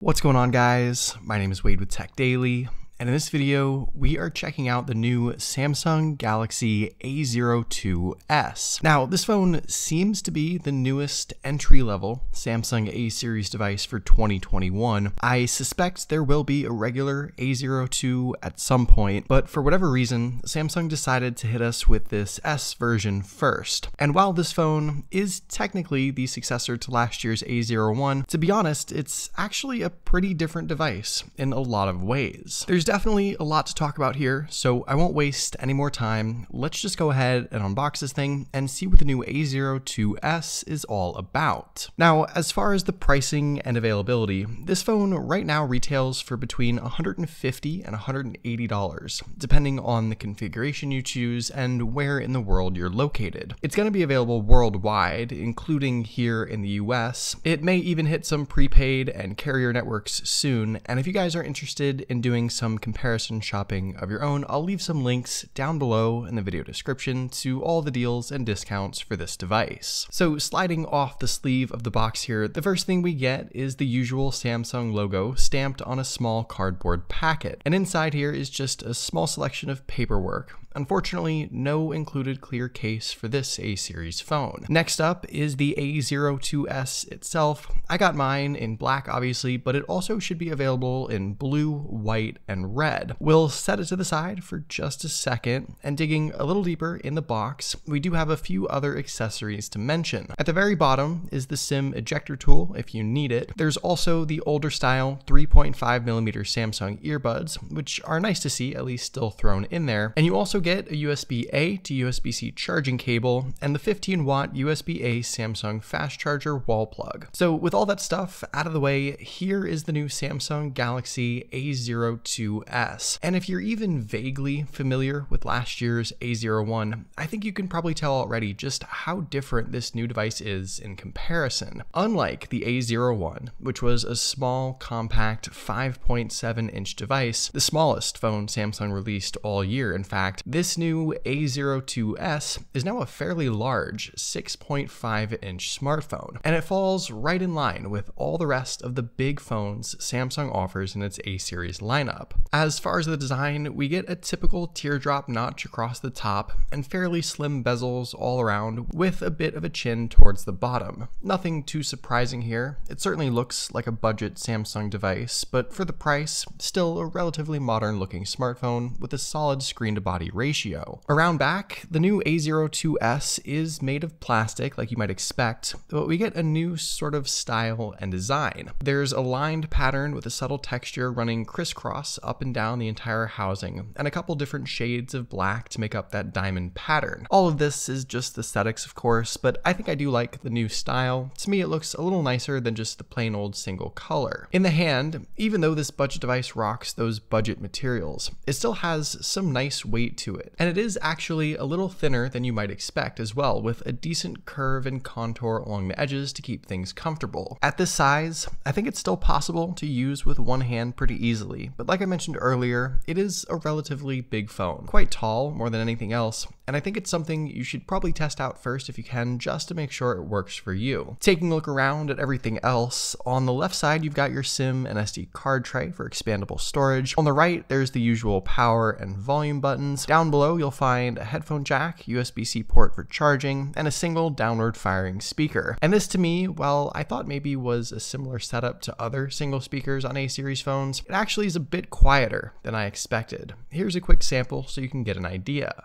What's going on, guys? My name is Wade with TechDaily, and in this video, we are checking out the new Samsung Galaxy A02s. Now, this phone seems to be the newest entry-level Samsung A series device for 2021. I suspect there will be a regular A02 at some point, but for whatever reason, Samsung decided to hit us with this S version first. And while this phone is technically the successor to last year's A01, to be honest, it's actually a pretty different device in a lot of ways. There's definitely a lot to talk about here, so I won't waste any more time. Let's just go ahead and unbox this thing and see what the new A02s is all about. Now, as far as the pricing and availability, this phone right now retails for between $150 and $180, depending on the configuration you choose and where in the world you're located. It's going to be available worldwide, including here in the US. It may even hit some prepaid and carrier networks soon, and if you guys are interested in doing some comparison shopping of your own, I'll leave some links down below in the video description to all the deals and discounts for this device. So sliding off the sleeve of the box here, the first thing we get is the usual Samsung logo stamped on a small cardboard packet. And inside here is just a small selection of paperwork. Unfortunately, no included clear case for this A series phone. Next up is the A02s itself. I got mine in black, obviously, but it also should be available in blue, white, and red. We'll set it to the side for just a second, and digging a little deeper in the box, we do have a few other accessories to mention. At the very bottom is the SIM ejector tool if you need it. There's also the older style 3.5mm Samsung earbuds, which are nice to see, at least still thrown in there. And you also get a USB-A to USB-C charging cable and the 15-watt USB-A Samsung fast charger wall plug. So with all that stuff out of the way, here is the new Samsung Galaxy A02s. And if you're even vaguely familiar with last year's A01, I think you can probably tell already just how different this new device is in comparison. Unlike the A01, which was a small, compact 5.7-inch device, the smallest phone Samsung released all year, in fact, this new A02s is now a fairly large 6.5-inch smartphone, and it falls right in line with all the rest of the big phones Samsung offers in its A series lineup. As far as the design, we get a typical teardrop notch across the top and fairly slim bezels all around with a bit of a chin towards the bottom. Nothing too surprising here. It certainly looks like a budget Samsung device, but for the price, still a relatively modern looking smartphone with a solid screen to body ratio. Around back, the new A02s is made of plastic like you might expect, but we get a new sort of style and design. There's a lined pattern with a subtle texture running crisscross up and down the entire housing, and a couple different shades of black to make up that diamond pattern. All of this is just aesthetics, of course, but I think I do like the new style. To me, it looks a little nicer than just the plain old single color. In the hand, even though this budget device rocks those budget materials, it still has some nice weight to it. And it is actually a little thinner than you might expect as well, with a decent curve and contour along the edges to keep things comfortable. At this size, I think it's still possible to use with one hand pretty easily, but like I mentioned earlier, it is a relatively big phone, quite tall more than anything else, and I think it's something you should probably test out first if you can, just to make sure it works for you. Taking a look around at everything else, on the left side you've got your SIM and SD card tray for expandable storage. On the right, there's the usual power and volume buttons. Down below you'll find a headphone jack, USB-C port for charging, and a single downward firing speaker. And this to me, while I thought maybe was a similar setup to other single speakers on A series phones, it actually is a bit quieter than I expected. Here's a quick sample so you can get an idea.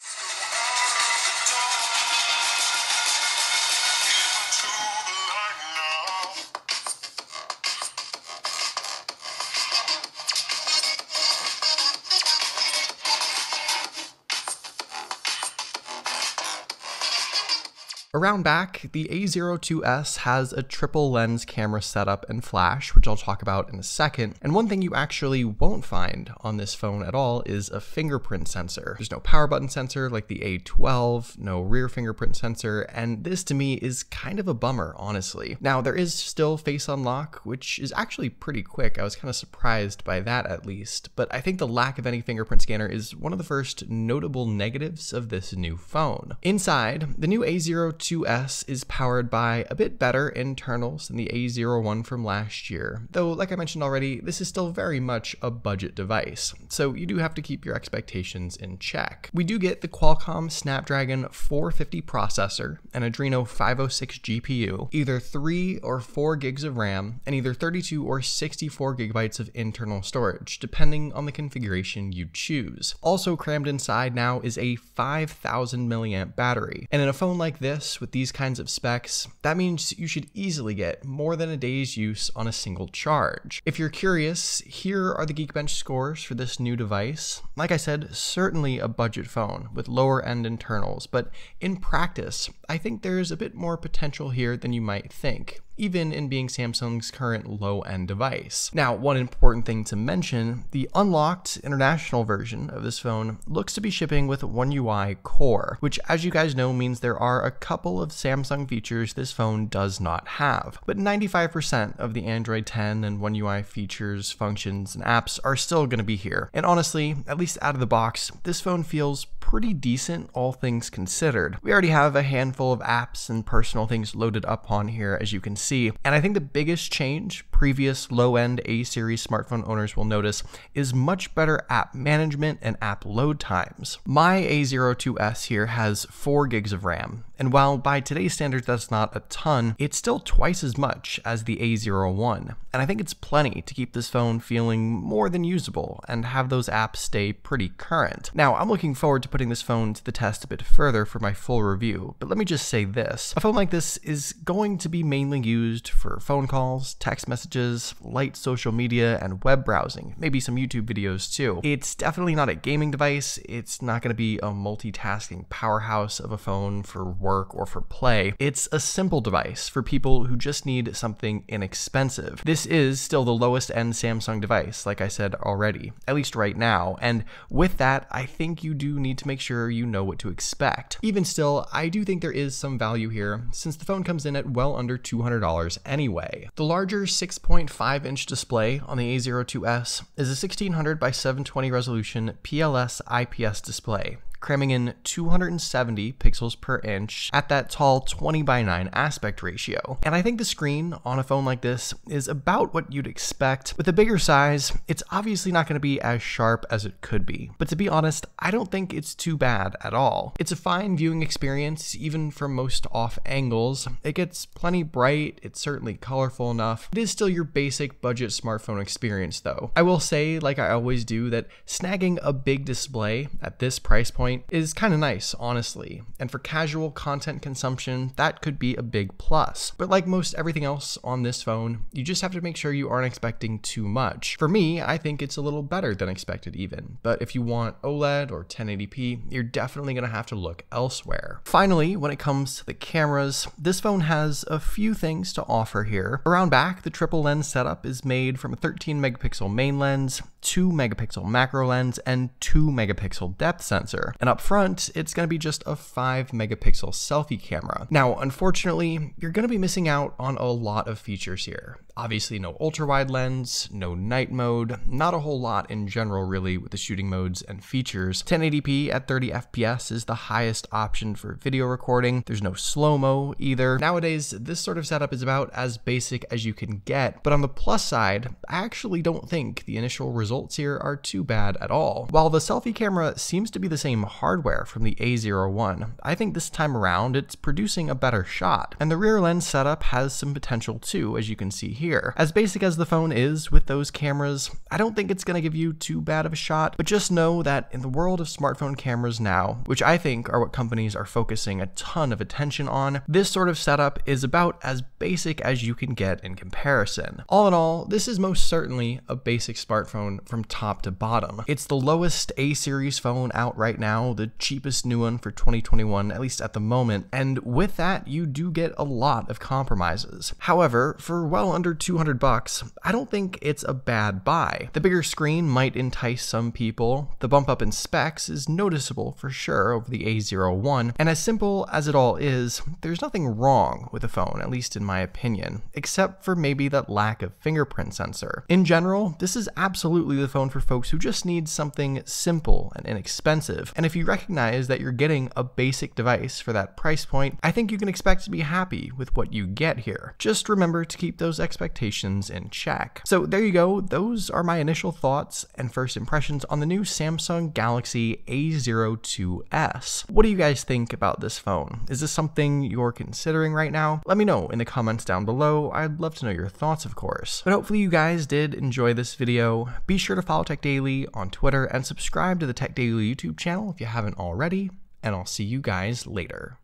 Around back, the A02s has a triple lens camera setup and flash, which I'll talk about in a second. And one thing you actually won't find on this phone at all is a fingerprint sensor. There's no power button sensor like the A12, no rear fingerprint sensor, and this to me is kind of a bummer, honestly. Now, there is still face unlock, which is actually pretty quick. I was kind of surprised by that at least, but I think the lack of any fingerprint scanner is one of the first notable negatives of this new phone. Inside, the new A02 A02s is powered by a bit better internals than the A01 from last year, though like I mentioned already, this is still very much a budget device, so you do have to keep your expectations in check. We do get the Qualcomm Snapdragon 450 processor, an Adreno 506 GPU, either 3 or 4 gigs of RAM, and either 32 or 64 gigabytes of internal storage, depending on the configuration you choose. Also crammed inside now is a 5,000 milliamp battery, and in a phone like this with these kinds of specs, that means you should easily get more than a day's use on a single charge. If you're curious, here are the Geekbench scores for this new device. Like I said, certainly a budget phone with lower end internals, but in practice, I think there's a bit more potential here than you might think, even in being Samsung's current low-end device. Now, one important thing to mention, the unlocked international version of this phone looks to be shipping with One UI Core, which as you guys know means there are a couple of Samsung features this phone does not have. But 95% of the Android 10 and One UI features, functions, and apps are still going to be here. And honestly, at least out of the box, this phone feels pretty decent, all things considered. We already have a handful of apps and personal things loaded up on here, as you can see. And I think the biggest change previous low-end A-series smartphone owners will notice is much better app management and app load times. My A02s here has 4 gigs of RAM, and while by today's standards that's not a ton, it's still twice as much as the A01. And I think it's plenty to keep this phone feeling more than usable and have those apps stay pretty current. Now, I'm looking forward to putting this phone to the test a bit further for my full review, but let me just say this. A phone like this is going to be mainly used for phone calls, text messages, light social media, and web browsing, maybe some YouTube videos too. It's definitely not a gaming device, it's not going to be a multitasking powerhouse of a phone for work or for play. It's a simple device for people who just need something inexpensive. This is still the lowest end Samsung device, like I said already, at least right now, and with that, I think you do need to make sure you know what to expect. Even still, I do think there is some value here, since the phone comes in at well under $200 anyway. The larger 6.5-inch display on the A02s is a 1600 by 720 resolution PLS IPS display, cramming in 270 pixels per inch at that tall 20:9 aspect ratio. And I think the screen on a phone like this is about what you'd expect. With a bigger size, it's obviously not going to be as sharp as it could be. But to be honest, I don't think it's too bad at all. It's a fine viewing experience, even from most off angles. It gets plenty bright, it's certainly colorful enough. It is still your basic budget smartphone experience though. I will say, like I always do, that snagging a big display at this price point is kind of nice, honestly, and for casual content consumption, that could be a big plus. But like most everything else on this phone, you just have to make sure you aren't expecting too much. For me, I think it's a little better than expected even, but if you want OLED or 1080p, you're definitely going to have to look elsewhere. Finally, when it comes to the cameras, this phone has a few things to offer here. Around back, the triple lens setup is made from a 13 megapixel main lens, 2 megapixel macro lens, and 2 megapixel depth sensor. And up front, it's going to be just a 5 megapixel selfie camera. Now, unfortunately, you're going to be missing out on a lot of features here. Obviously no ultra wide lens, no night mode, not a whole lot in general really with the shooting modes and features. 1080p at 30 FPS is the highest option for video recording. There's no slow-mo either. Nowadays, this sort of setup is about as basic as you can get, but on the plus side, I actually don't think the initial results here are too bad at all. While the selfie camera seems to be the same hardware from the A01, I think this time around it's producing a better shot. And the rear lens setup has some potential too, as you can see here. As basic as the phone is with those cameras, I don't think it's going to give you too bad of a shot, but just know that in the world of smartphone cameras now, which I think are what companies are focusing a ton of attention on, this sort of setup is about as basic as you can get in comparison. All in all, this is most certainly a basic smartphone from top to bottom. It's the lowest A-series phone out right now, the cheapest new one for 2021, at least at the moment, and with that, you do get a lot of compromises. However, for well under $200 bucks, I don't think it's a bad buy. The bigger screen might entice some people, the bump up in specs is noticeable for sure over the A01, and as simple as it all is, there's nothing wrong with the phone, at least in my opinion, except for maybe that lack of fingerprint sensor. In general, this is absolutely the phone for folks who just need something simple and inexpensive, and if you recognize that you're getting a basic device for that price point, I think you can expect to be happy with what you get here. Just remember to keep those expectations in check. So there you go, those are my initial thoughts and first impressions on the new Samsung Galaxy A02s. What do you guys think about this phone? Is this something you're considering right now? Let me know in the comments down below. I'd love to know your thoughts, of course. But hopefully you guys did enjoy this video. Be sure to follow TechDaily on Twitter and subscribe to the TechDaily YouTube channel if you haven't already, and I'll see you guys later.